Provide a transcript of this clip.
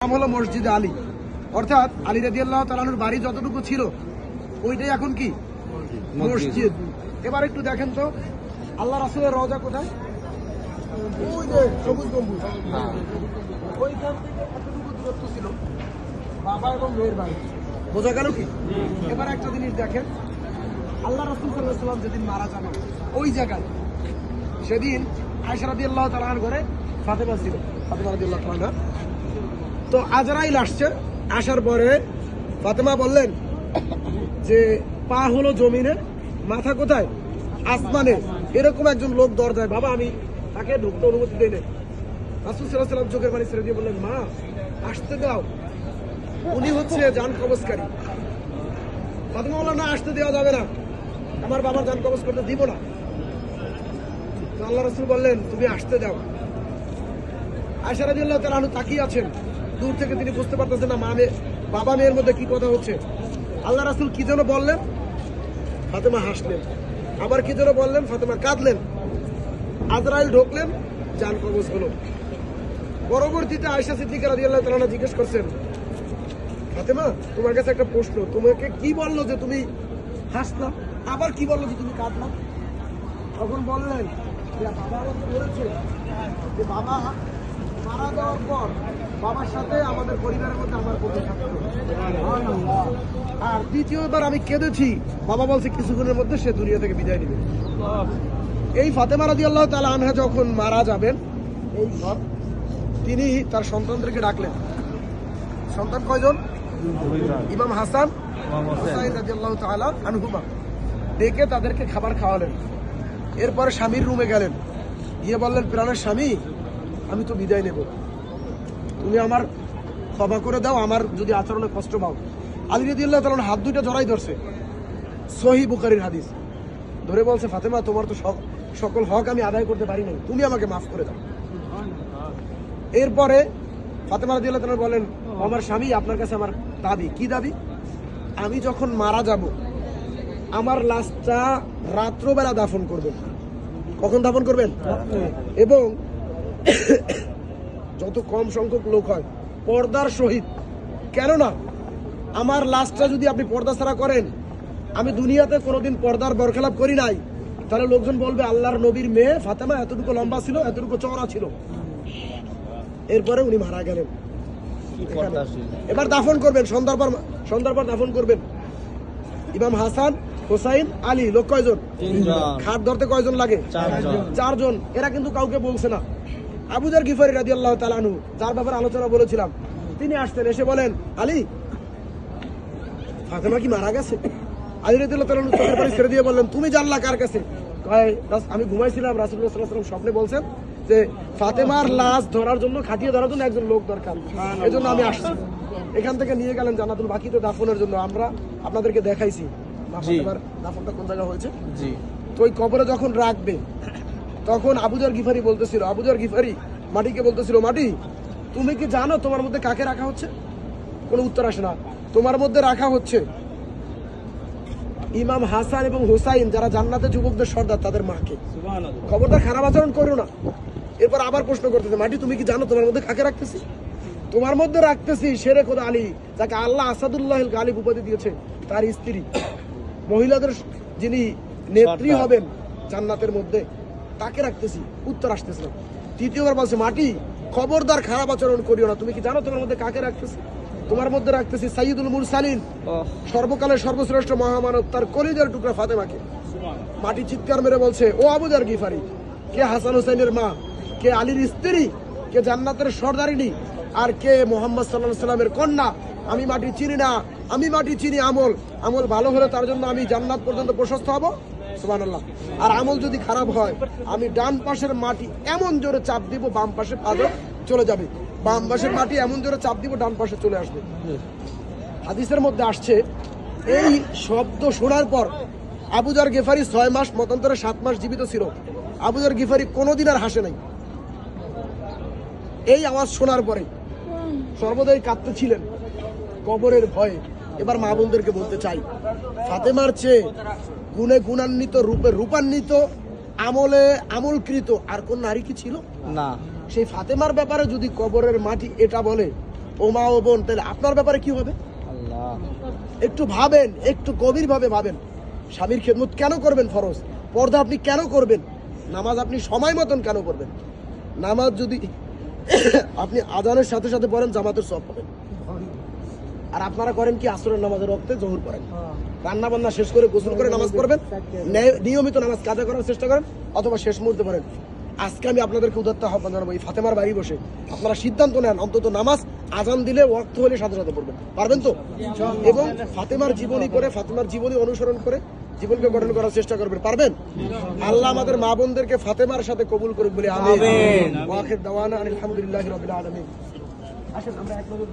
নাম হলো মসজিদে আলী, অর্থাৎ আলী রাদিয়াল্লাহু তাআলা আনহুর বাড়ি যতটুকু ছিল ওইটাই এখন কি মসজিদ। এবার একটু দেখেন তো আল্লাহ রাসূলের রওজা কোথায়? ওই যে সবুজ গম্বুজ, ওইখান থেকে এতটুকু দূরত্ব ছিল বাবা এবং মেয়ের বাড়ি। বোঝা গেল কি? এবার একটা জিনিস দেখেন, আল্লাহ রাসূল সাল্লাল্লাহু আলাইহি ওয়াসাল্লাম যেদিন মারা যান ওই জায়গায়, সেদিন আয়েশা রাদিয়াল্লাহু তাআলা আনহার ঘরে ফাতেমা ছিল, ফাতেমা রাদিয়াল্লাহু তাআলা আনহা। তো আজরাইল আসছে, আসার পরে ফাতেমা বললেন যে পা হলো জমিনে, মাথা কোথায়? আসমানে। এরকম একজন লোক দরজায়, বাবা আমি তাকে ঢুকতে অনুমতি দেই নাই। রাসূল সাল্লাল্লাহু আলাইহি ওয়াসাল্লাম চোখের পানি ছেড়ে দিয়ে বললেন, মা আসতে দাও, উনি হচ্ছে জান কবজকারী। ফাতেমা বললেন, না আসতে দেওয়া যাবে না, আমার বাবার জান কবজ করতে দিব না। তো আল্লাহ রাসূল বললেন, তুমি আসতে দাও। আয়েশা রাদিয়াল্লাহু তাআলা আনহা তাকিয়ে আছেন, দূর থেকে তিনি বুঝতে পারতেছেন না বাবা মেয়ের মধ্যে কি কথা হচ্ছে। আল্লাহ রাসূল কি যেন বললেন, ফাতেমা হাসলেন, আবার কি যেন বললেন, ফাতেমা কাঁদলেন। আজরাইল ঢুকলেন, জান কবজ হলো। পরবর্তীতে আয়েশা সিদ্দিকা রাদিয়াল্লাহু তাআলা আনহা জিজ্ঞেস করছেন, ফাতেমা তোমার কাছে একটা প্রশ্ন, তোমাকে কি বললো যে তুমি হাসলাম, আবার কি বললো যে তুমি কাঁদলাম? তখন বললেন যে বাবা আমাকে বলেছে যে বাবা মারা যাওয়ার পর বাবার সাথে আমাদের পরিবারের মধ্যে আমার কোনো থাকতো, আর দ্বিতীয়বার আমি কেঁদেছি, বাবা বলছে কিছুক্ষণের মধ্যে সে দুনিয়া থেকে বিদায় নেবে। এই ফাতেমা রাদিয়াল্লাহু তাআলা আনহা যখন মারা যাবেন, এই তিনি তার সন্তানদেরকে ডাকলেন। সন্তান কয়জন? ইমাম হাসান, হুসাইন রাদিয়াল্লাহু তাআলা আনহুমা। ডেকে তাদেরকে খাবার খাওয়ালেন। এরপরে স্বামীর রুমে গেলেন, গিয়ে বললেন, প্রাণের স্বামী আমি তো বিদায় নেব, তুমি আমার ক্ষমা করে দাও, আমার যদি আচরণে কষ্ট পাও। আলী রাদিয়াল্লাহু তাআলা হাত দুইটা জড়াই ধরছে, সহিহ বুখারীর হাদিস, ধরে বলছে, ফাতেমা তোমার তো সকল হক আমি আদায় করতে পারি নাই, তুমি আমাকে মাফ করে দাও। এরপরে ফাতেমা রাদিয়াল্লাহু তাআলা বলেন, আমার স্বামী আপনার কাছে আমার দাবি। কি দাবি? আমি যখন মারা যাব আমার লাশটা রাত্রবেলা দাফন করবেন। কখন দাফন করবেন? এবং যত কম সংখ্যক লোক হয় পর্দার সহিত, কেননা আমার লাশটা যদি আপনি পর্দা ছাড়া করেন, আমি দুনিয়াতে কোনোদিন পর্দার বরখেলাপ করি নাই, তাহলে লোকজন বলবে আল্লাহর নবীর মেয়ে ফাতেমা এতটুকু লম্বা ছিল, এতটুকু চওড়া ছিল। এরপরে উনি মারা গেলেন। এবার দাফন করবেন, সন্ধ্যার পর দাফন করবেন। ইমাম হাসান, হুসাইন, আলী, লোক কয়জন? খাট ধরতে কয়জন লাগে? চারজন। এরা কিন্তু কাউকে বলছে না। আবু যার গিফারি রাদিয়াল্লাহু তাআলা আনহু, যার ব্যাপারে আলোচনা বলেছিলাম, তিনি আসতেন, এসে বলেন, আলী ফাতেমা কি মারা গেছে? আলী রাদিয়াল্লাহু তাআলা আনহু চোখের পানি ছেড়ে দিয়ে বললেন, তুমি জানলা কার কাছে? আমি ঘুমাইছিলাম, রাসূলুল্লাহ সাল্লাল্লাহু আলাইহি ওয়াসাল্লাম স্বপ্নে বলছেন যে ফাতেমার লাশ ধরার জন্য, খাটিয়ে ধরার জন্য একজন লোক দরকার, এজন্য আমি আসছি। এখান থেকে নিয়ে গেলেন জান্নাতুল বাকিতে দাফনের জন্য। আমরা আপনাদেরকে দেখাইছি ফাতেমার দাফনটা কোন জায়গা হয়েছে। তো ওই কবরে যখন রাখবে, তখন আবু যার গিফারি বলতেছিল, আবু যার গিফারি মাটিকে বলতেছিল, মাটি তুমি কি জানো তোমার মধ্যে কাকে রাখা হচ্ছে? কোনো উত্তর আসে না। তোমার মধ্যে রাখা হচ্ছে ইমাম হাসান এবং হুসাইন, যারা জান্নাতে যুবকদের সর্দার, তাদের মাকে। খবরদার খারাপ আচরণ করো না। এরপর আবার প্রশ্ন করতেছে, মাটি তুমি কি জানো তোমার মধ্যে কাকে রাখতেছি? তোমার মধ্যে রাখতেছি শেরে খোদা আলী, যাকে আল্লাহ আসাদুল্লাহিল গালিব উপাধি দিয়েছে, তার স্ত্রী, মহিলাদের যিনি নেত্রী হবেন জান্নাতের মধ্যে, তাকে রাখতেছি। উত্তর আসতেছে না। তৃতীয়বার বলছে, মাটি খবরদার খারাপ আচরণ করিও না, তুমি কি জানো তোমার মধ্যে কাকে রাখতেছি? তোমার মধ্যে রাখতেছি সাইয়্যিদুল মুরসালিন, সর্বকালের সর্বশ্রেষ্ঠ মহামানব, তার কলিজার টুকরা ফাতেমাকে। মাটি চিৎকার মেরে বলছে, ও আবু যার গিফারি, কে হাসান হুসাইনের মা, কে আলীর স্ত্রী, কে জান্নাতের সর্দারিনী, আর কে মুহাম্মদ সাল্লাল্লাহু আলাইহি ওয়াসাল্লামের কন্যা? আমি মাটি চিনি না, আমি মাটি চিনি আমল। আমল ভালো হলে তার জন্য আমি জান্নাত পর্যন্ত প্রশস্ত হব, সুবহানাল্লাহ। আর আমল যদি খারাপ হয়, আমি ডান পাশের মাটি এমন জোরে চাপ দিব, বাম পাশে পাদর চলে যাবে, বাম পাশের মাটি এমন জোরে চাপ দিব, ডান পাশে চলে আসবে। হাদিসের মধ্যে আসছে, এই শব্দ শোনার পর আবু যার গিফারি 6 মাস, মতান্তরে 7 মাস জীবিত ছিল। আবু যার গিফারি কোনোদিন আর হাসে নাই। এই আওয়াজ শোনার পরে সর্বদাই কাঁদতেছিলেন কবরের ভয়ে। এবার মা বোনদেরকে বলতে চাই, ফাতেমার চেয়ে গুণে গুণান্বিত, রূপে রূপান্বিত, আমলে আমলকৃত আর কোন নারী কি ছিল? না। সেই ফাতেমার ব্যাপারে যদি কবরের মাটি এটা বলে, ও মা ও বোন, তাহলে আপনার ব্যাপারে কি হবে? একটু ভাবেন, একটু গভীর ভাবে ভাবেন। স্বামীর খেদমত কেন করবেন ফরজ? পর্দা আপনি কেন করবেন? নামাজ আপনি সময় মতন কেন করবেন? নামাজ যদি আপনি আজানের সাথে সাথে পড়েন, জামাতের সওয়াব পাবেন। আর আপনারা করেন কি? আসরের নামাজের রক্তে জোহর পড়েন, রান্না বান্না শেষ করে গোসল করে নামাজ পড়বেন, নিয়মিত নামাজ কাজা করার চেষ্টা করেন, অথবা শেষ মুহূর্তে পড়েন। আজকে আমি আপনাদেরকে উদাত্ত আহ্বান জানাবো, এই ফাতেমার বাড়ি বসে আপনারা সিদ্ধান্ত নেন, অন্তত নামাজ আজান দিলে ওয়াক্ত হলে সাথে সাথে পড়বেন, পারবেন তো? এবং ফাতেমার জীবনী করে, ফাতেমার জীবনী অনুসরণ করে জীবনকে গঠন করার চেষ্টা করবেন, পারবেন? আল্লাহ আমাদের মা বোনদেরকে ফাতেমার সাথে কবুল করুক বলে আমিন। ওয়া আখির দাওয়ানা আলহামদুলিল্লাহি রাব্বিল আলামিন। আসেন আমরা এক নজর